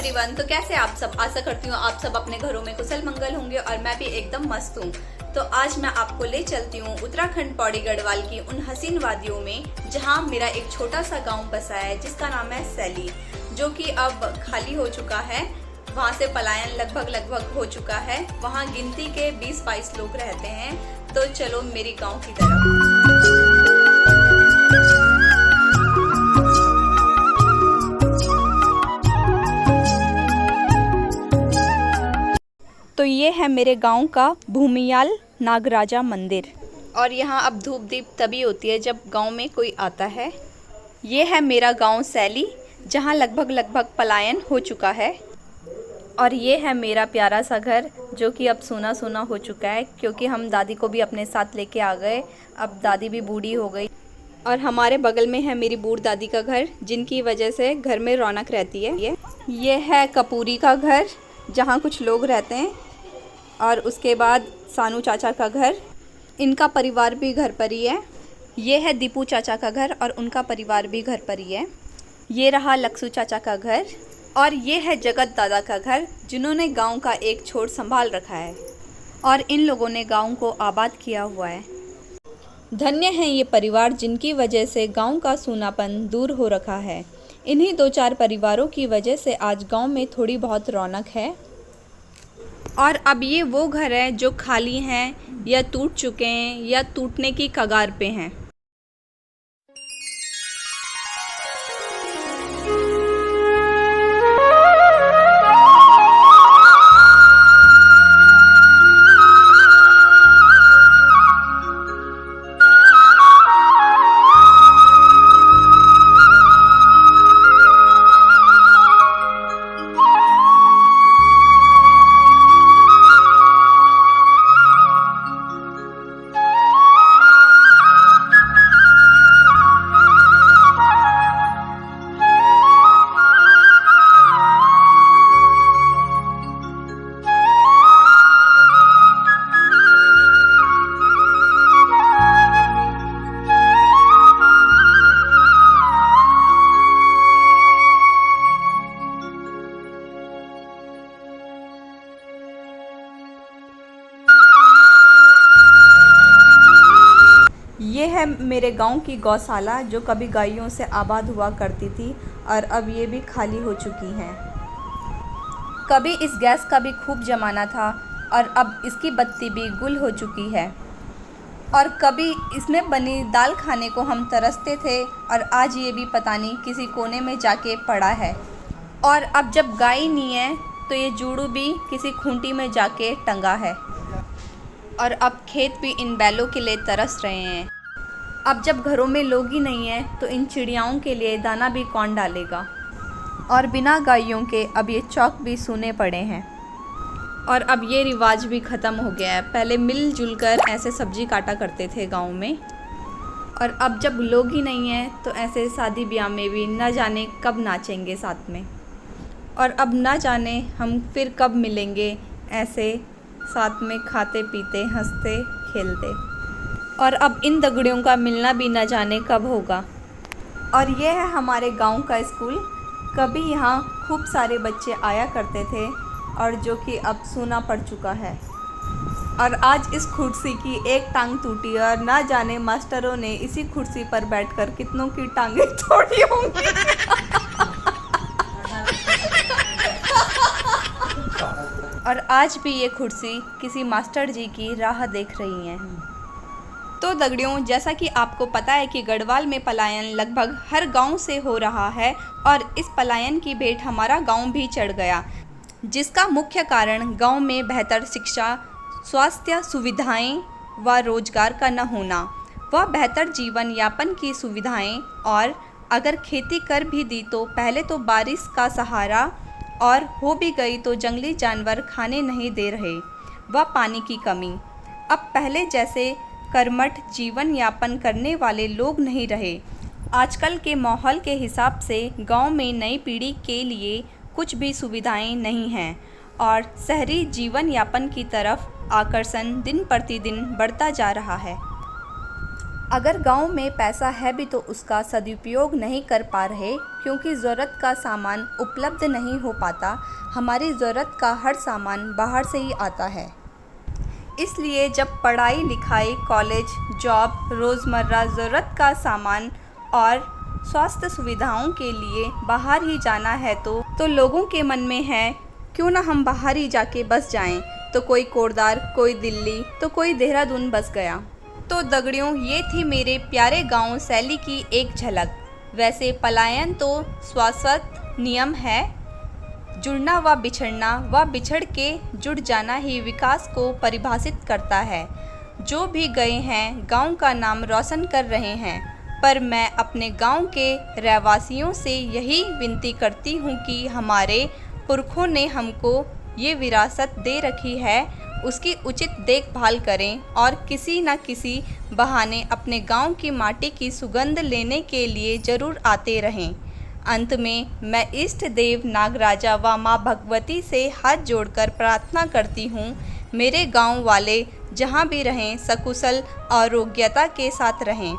Everyone, तो कैसे आप सब। आशा करती हूँ आप सब अपने घरों में कुशल मंगल होंगे और मैं भी एकदम मस्त हूँ। तो आज मैं आपको ले चलती हूँ उत्तराखंड पौड़ी गढ़वाल की उन हसीन वादियों में जहाँ मेरा एक छोटा सा गांव बसा है जिसका नाम है सैली, जो कि अब खाली हो चुका है। वहाँ से पलायन लगभग हो चुका है। वहाँ गिनती के 20-22 लोग रहते हैं। तो चलो मेरी गाँव की तरफ। तो ये है मेरे गांव का भूमियाल नागराजा मंदिर, और यहाँ अब धूप दीप तभी होती है जब गांव में कोई आता है। ये है मेरा गांव सैली, जहाँ लगभग पलायन हो चुका है। और ये है मेरा प्यारा सा घर जो कि अब सूना सूना हो चुका है, क्योंकि हम दादी को भी अपने साथ लेके आ गए। अब दादी भी बूढ़ी हो गई। और हमारे बगल में है मेरी बूढ़ दादी का घर, जिनकी वजह से घर में रौनक रहती है। ये है कपूरी का घर, जहाँ कुछ लोग रहते हैं। और उसके बाद सानू चाचा का घर, इनका परिवार भी घर पर ही है। ये है दीपू चाचा का घर और उनका परिवार भी घर पर ही है। ये रहा लक्सू चाचा का घर, और ये है जगत दादा का घर, जिन्होंने गांव का एक छोर संभाल रखा है और इन लोगों ने गांव को आबाद किया हुआ है। धन्य है ये परिवार, जिनकी वजह से गांव का सूनापन दूर हो रखा है। इन्हीं 2-4 परिवारों की वजह से आज गांव में थोड़ी बहुत रौनक है। और अब ये वो घर है जो खाली हैं या टूट चुके हैं या टूटने की कगार पे हैं। ये है मेरे गांव की गौशाला, जो कभी गायों से आबाद हुआ करती थी और अब ये भी खाली हो चुकी हैं। कभी इस गैस का भी खूब जमाना था और अब इसकी बत्ती भी गुल हो चुकी है। और कभी इसमें बनी दाल खाने को हम तरसते थे और आज ये भी पता नहीं किसी कोने में जाके पड़ा है। और अब जब गाय नहीं है तो ये जूड़ू भी किसी खूंटी में जाके टंगा है। और अब खेत भी इन बैलों के लिए तरस रहे हैं। अब जब घरों में लोग ही नहीं हैं तो इन चिड़ियाओं के लिए दाना भी कौन डालेगा। और बिना गायों के अब ये चौक भी सूने पड़े हैं। और अब ये रिवाज भी ख़त्म हो गया है। पहले मिलजुल कर ऐसे सब्जी काटा करते थे गांव में। और अब जब लोग ही नहीं हैं तो ऐसे शादी ब्याह में भी न जाने कब नाचेंगे साथ में। और अब न जाने हम फिर कब मिलेंगे ऐसे साथ में खाते पीते हंसते खेलते। और अब इन दगड़ियों का मिलना भी न जाने कब होगा। और ये है हमारे गांव का स्कूल। कभी यहाँ खूब सारे बच्चे आया करते थे और जो कि अब सूना पड़ चुका है। और आज इस कुर्सी की एक टांग टूटी और ना जाने मास्टरों ने इसी कुर्सी पर बैठकर कितनों की टांगें तोड़ी होंगी। और आज भी ये कुर्सी किसी मास्टर जी की राह देख रही है। तो दगड़ियों, जैसा कि आपको पता है कि गढ़वाल में पलायन लगभग हर गांव से हो रहा है और इस पलायन की भेंट हमारा गांव भी चढ़ गया, जिसका मुख्य कारण गांव में बेहतर शिक्षा, स्वास्थ्य सुविधाएं व रोजगार का न होना, व बेहतर जीवन यापन की सुविधाएं। और अगर खेती कर भी दी तो पहले तो बारिश का सहारा, और हो भी गई तो जंगली जानवर खाने नहीं दे रहे, व पानी की कमी। अब पहले जैसे कर्मठ जीवन यापन करने वाले लोग नहीं रहे। आजकल के माहौल के हिसाब से गांव में नई पीढ़ी के लिए कुछ भी सुविधाएं नहीं हैं और शहरी जीवन यापन की तरफ आकर्षण दिन प्रतिदिन बढ़ता जा रहा है। अगर गांव में पैसा है भी तो उसका सदुपयोग नहीं कर पा रहे, क्योंकि ज़रूरत का सामान उपलब्ध नहीं हो पाता। हमारी ज़रूरत का हर सामान बाहर से ही आता है। इसलिए जब पढ़ाई लिखाई, कॉलेज, जॉब, रोज़मर्रा ज़रूरत का सामान और स्वास्थ्य सुविधाओं के लिए बाहर ही जाना है तो लोगों के मन में है क्यों ना हम बाहर ही जाके बस जाएं। तो कोई कोटद्वार, कोई दिल्ली, तो कोई देहरादून बस गया। तो दगड़ियों, ये थी मेरे प्यारे गांव शैली की एक झलक। वैसे पलायन तो शाश्वत नियम है, जुड़ना व बिछड़ के जुड़ जाना ही विकास को परिभाषित करता है। जो भी गए हैं गांव का नाम रोशन कर रहे हैं, पर मैं अपने गांव के रहवासियों से यही विनती करती हूं कि हमारे पुरखों ने हमको ये विरासत दे रखी है, उसकी उचित देखभाल करें और किसी न किसी बहाने अपने गांव की माटी की सुगंध लेने के लिए ज़रूर आते रहें। अंत में मैं इष्ट देव नागराजा व माँ भगवती से हाथ जोड़कर प्रार्थना करती हूँ, मेरे गांव वाले जहाँ भी रहें सकुशल आरोग्यता के साथ रहें।